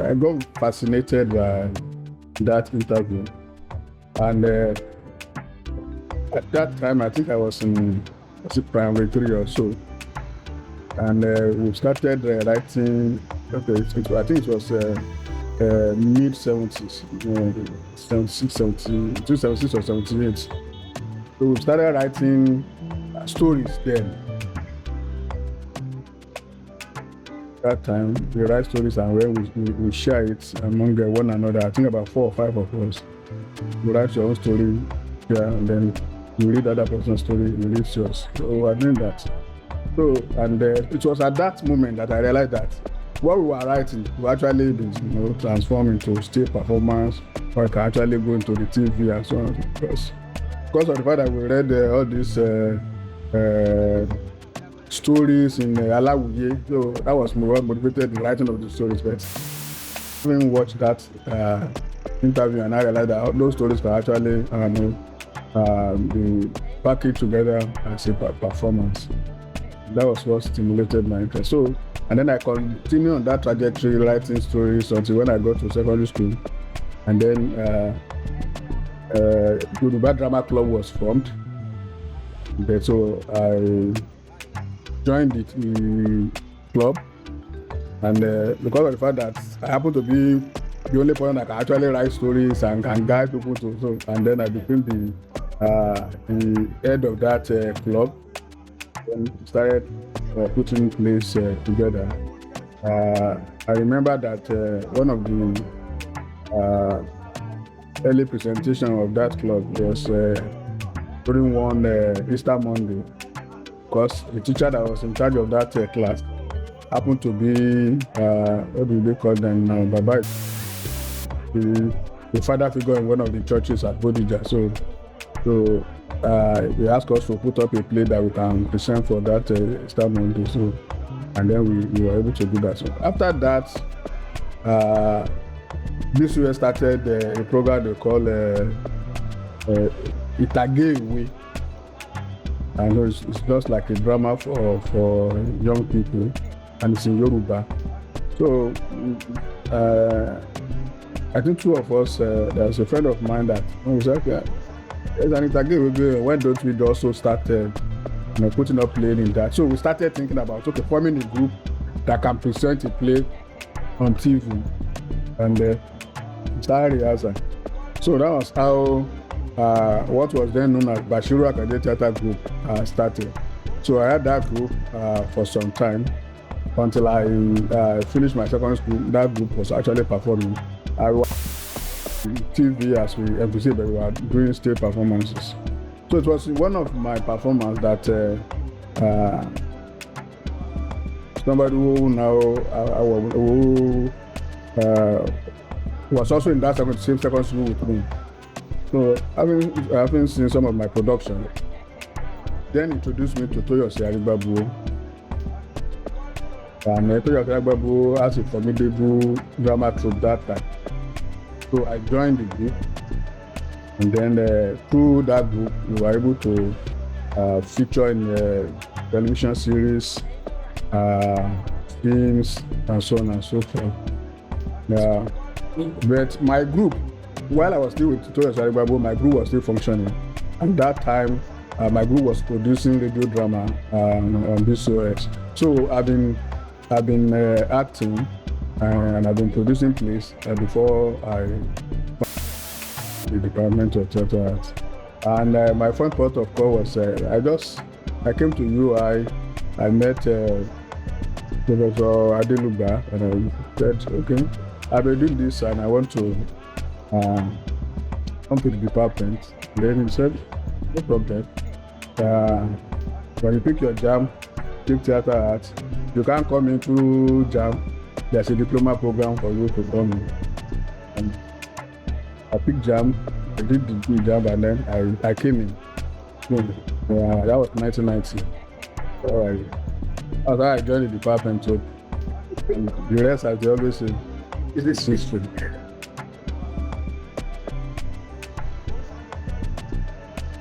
I got fascinated by that interview, and at that time I think I was in primary 3 or so, and we started writing. Okay, I think it was mid 70s, 76, 72, 76 or 78. So we started writing stories then. That time we write stories, and when we share it among one another. I think about 4 or 5 of us. You write your own story, and then you read other person's story, you read yours. So we're doing that. So, and it was at that moment that I realized that what we were writing will actually be transformed into stage performance, or it can actually go into the TV and so on. Because of the fact that we read all these stories in Alawuye, so that was what motivated the writing of the stories. But having watched that interview, and I realized that those stories can actually be packaged together as a performance. That was what stimulated my interest. So, and then I continued on that trajectory, writing stories until when I got to secondary school, and then Yoruba Drama Club was formed. So I joined the club, and because of the fact that I happened to be the only person that can actually write stories and can guide people to, so, and then I became the head of that club, and started putting plays together. I remember that one of the early presentation of that club was during one Easter Monday, because the teacher that was in charge of that class happened to be, what do they call them now, Baba, the father figure in one of the churches at Bodija. So they asked us to put up a play that we can present for that Easter Monday. So, and then we were able to do that. So after that, this year started a program they call Itage Iwe. And it's just like a drama for young people, and it's in Yoruba. So I think 2 of us, there's a friend of mine that was like, there's an Itage Iwe, why don't we also start putting up playing in that? So we started thinking about forming a group that can present a play on TV, and started rehearsing. So that was how what was then known as Bashiru Akade Theatre Group started. So I had that group for some time until I finished my secondary school. That group was actually performing. I was TV as we emphasize, but we were doing stage performances. So it was one of my performances that somebody who now was also in that same secondary school with me. So having seen some of my production, then introduced me to Toyosi Arigbabu. And Toyosi Arigbabu has a formidable drama troupe that time. So I joined the group, and then through that group, we were able to feature in television series, films, and so on and so forth. But my group, while I was still with Toyosi Arigbabu, my group was still functioning. At that time, my group was producing radio drama on BCOS. So I've been acting and I've been producing plays before I the Department of Theatre Arts. And my first port of call was I came to UI. I met Professor Adeluga, and I said, okay, I've been doing this and I want to come to the department. Then he said, no problem. When you pick your JAM, pick theatre arts, you can't come into JAM. There's a diploma program for you to come in. And I picked JAM, I did the JAM, and then I came in. So, that was 1990. So after I joined the department, so the rest, as they always say, is history.